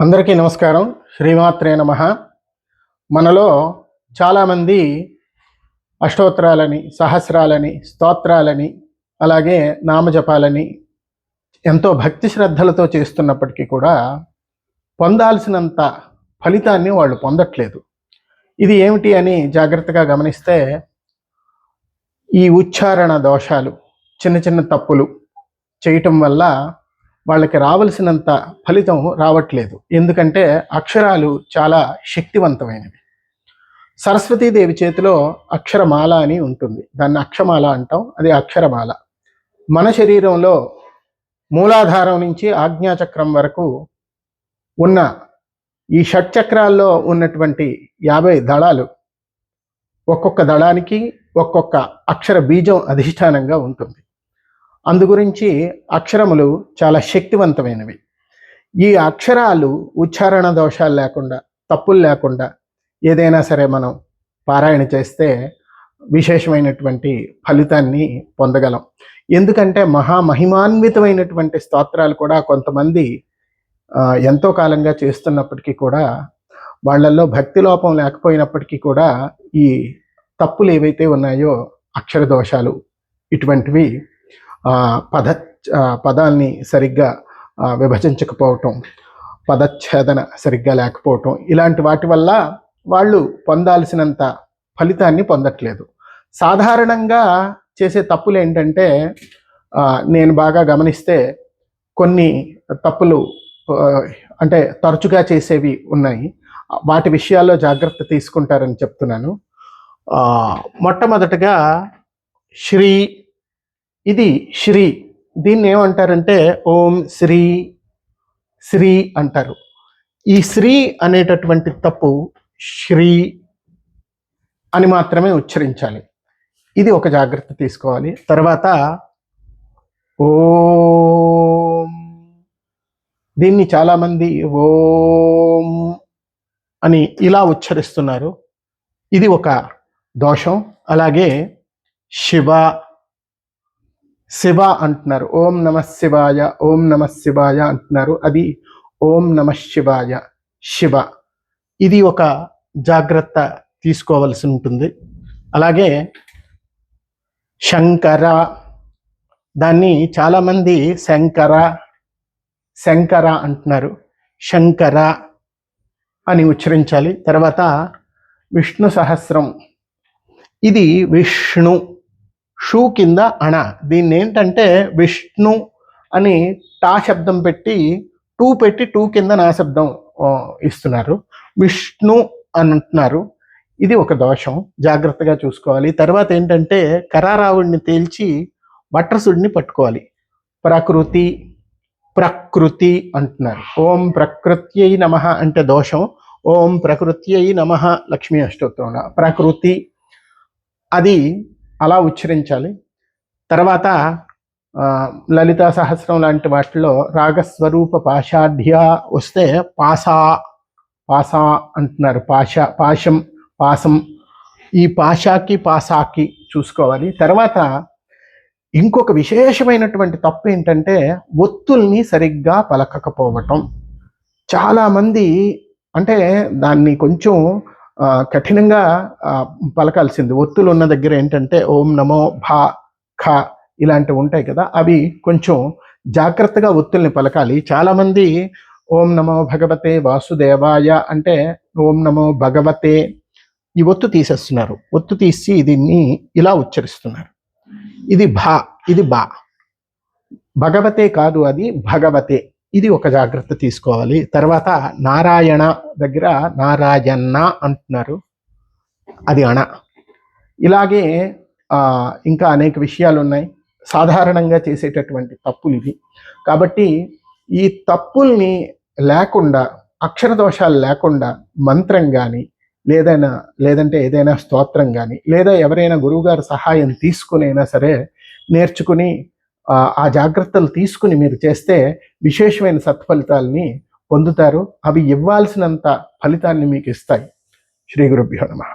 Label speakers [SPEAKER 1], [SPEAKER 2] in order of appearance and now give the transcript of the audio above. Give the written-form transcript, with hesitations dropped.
[SPEAKER 1] అందరికీ నమస్కారం. శ్రీమాత్రే నమః. మనలో చాలామంది అష్టోత్తరాలని, సహస్రాలని, స్తోత్రాలని, అలాగే నామజపాలని ఎంతో భక్తి శ్రద్ధలతో చేస్తున్నప్పటికీ కూడా పొందాల్సినంత ఫలితాన్ని వాళ్ళు పొందట్లేదు. ఇది ఏమిటి అని జాగ్రత్తగా గమనిస్తే ఈ ఉచ్చారణ దోషాలు, చిన్న చిన్న తప్పులు చేయటం వల్ల వాళ్ళకి రావలసినంత ఫలితం రావట్లేదు. ఎందుకంటే అక్షరాలు చాలా శక్తివంతమైనవి. సరస్వతీదేవి చేతిలో అక్షరమాల అని ఉంటుంది. దాన్ని అక్షమాల అంటాం. అది అక్షరమాల. మన శరీరంలో మూలాధారం నుంచి ఆజ్ఞాచక్రం వరకు ఉన్న ఈ షట్చక్రాల్లో ఉన్నటువంటి 50 దళాలు, ఒక్కొక్క దళానికి ఒక్కొక్క అక్షర బీజం అధిష్టానంగా ఉంటుంది. అందుగురించి అక్షరములు చాలా శక్తివంతమైనవి. ఈ అక్షరాలు ఉచ్చారణ దోషాలు లేకుండా, తప్పులు లేకుండా ఏదైనా సరే మనం పారాయణ చేస్తే విశేషమైనటువంటి ఫలితాన్ని పొందగలం. ఎందుకంటే మహామహిమాన్వితమైనటువంటి స్తోత్రాలు కూడా కొంతమంది ఎంతో కాలంగా చేస్తున్నప్పటికీ కూడా వాళ్ళల్లో భక్తి లోపం లేకపోయినప్పటికీ కూడా ఈ తప్పులు ఏవైతే ఉన్నాయో, అక్షర దోషాలు, ఇటువంటివి పదాల్ని సరిగ్గా విభజించకపోవటం, పదచ్ఛేదన సరిగ్గా లేకపోవటం, ఇలాంటి వాటి వల్ల వాళ్ళు పొందాల్సినంత ఫలితాన్ని పొందట్లేదు. సాధారణంగా చేసే తప్పులు ఏంటంటే, నేను బాగా గమనిస్తే కొన్ని తప్పులు అంటే తరచుగా చేసేవి ఉన్నాయి. వాటి విషయాల్లో జాగ్రత్త తీసుకుంటారని చెప్తున్నాను. మొట్టమొదటగా శ్రీ, ఇది శ్రీ, దీన్ని ఏమంటారంటే ఓం శ్రీ శ్రీ అంటారు. ఈ శ్రీ అనేటటువంటి తప్పు శ్రీ అని మాత్రమే ఉచ్చరించాలి. ఇది ఒక జాగ్రత్త తీసుకోవాలి. తర్వాత ఓం, దీన్ని చాలామంది ఓం అని ఇలా ఉచ్చరిస్తున్నారు. ఇది ఒక దోషం. అలాగే శివ, శివ అంటున్నారు. ఓం నమః శివాయ, ఓం నమః శివాయ అంటున్నారు. అది ఓం నమః శివాయ, శివ. ఇది ఒక జాగ్రత్త తీసుకోవలసి ఉంటుంది. అలాగే శంకర, దాన్ని చాలామంది శంకర శంకర అంటున్నారు. శంకర అని ఉచ్చరించాలి. తర్వాత విష్ణు సహస్రం, ఇది విష్ణు, షూ కింద అణ. దీన్ని ఏంటంటే విష్ణు అని టా శబ్దం పెట్టి టూ కింద నా శబ్దం ఇస్తున్నారు. విష్ణు అని అంటున్నారు. ఇది ఒక దోషం, జాగ్రత్తగా చూసుకోవాలి. తర్వాత ఏంటంటే కరారావుడిని తేల్చి వట్రసుడిని పట్టుకోవాలి. ప్రకృతి, ప్రకృతి అంటున్నారు. ఓం ప్రకృత్యై నమః అంటే దోషం. ఓం ప్రకృత్యై నమః లక్ష్మీ అష్టోత్తరంలో ప్రకృతి, అది అలా ఉచ్చరించాలి. తర్వాత లలితా సహస్రం లాంటి వాటిలో రాగస్వరూప పాషాఢ్య వస్తే పాసా పాసా అంటున్నారు. పాశం, పాసం, ఈ పాషాకి పాసాకి చూసుకోవాలి. తర్వాత ఇంకొక విశేషమైనటువంటి తప్పు ఏంటంటే ఒత్తుల్ని సరిగ్గా పలకకపోవటం. చాలామంది అంటే దాన్ని కొంచెం కఠినంగా పలకాల్సింది. ఒత్తులు ఉన్న దగ్గర ఏంటంటే ఓం నమో భా ఖ ఇలాంటివి ఉంటాయి కదా, అవి కొంచెం జాగ్రత్తగా ఒత్తుల్ని పలకాలి. చాలామంది ఓం నమో భగవతే వాసుదేవాయ అంటే ఓం నమో భగవతే, ఈ ఒత్తు తీసేస్తున్నారు. ఒత్తు తీసి దీన్ని ఇలా ఉచ్చరిస్తున్నారు. ఇది భా, ఇది బా. భగవతే కాదు, అది భగవతే. ఇది ఒక జాగ్రత్త తీసుకోవాలి. తర్వాత నారాయణ దగ్గర నారాయణ అంటున్నారు. అది అణ. ఇలాగే ఇంకా అనేక విషయాలు ఉన్నాయి. సాధారణంగా చేసేటటువంటి తప్పులు ఇవి. కాబట్టి ఈ తప్పుల్ని లేకుండా, అక్షర దోషాలు లేకుండా మంత్రం కానీ లేదంటే ఏదైనా స్తోత్రం కానీ, లేదా ఎవరైనా గురువుగారి సహాయం తీసుకునైనా సరే నేర్చుకుని ఆ జాగ్రత్తలు తీసుకుని మీరు చేస్తే విశేషమైన సత్ఫలితాలని పొందుతారు. అవి ఇవ్వాల్సినంత ఫలితాన్ని మీకు ఇస్తాయి. శ్రీ గురుభ్యో నమః.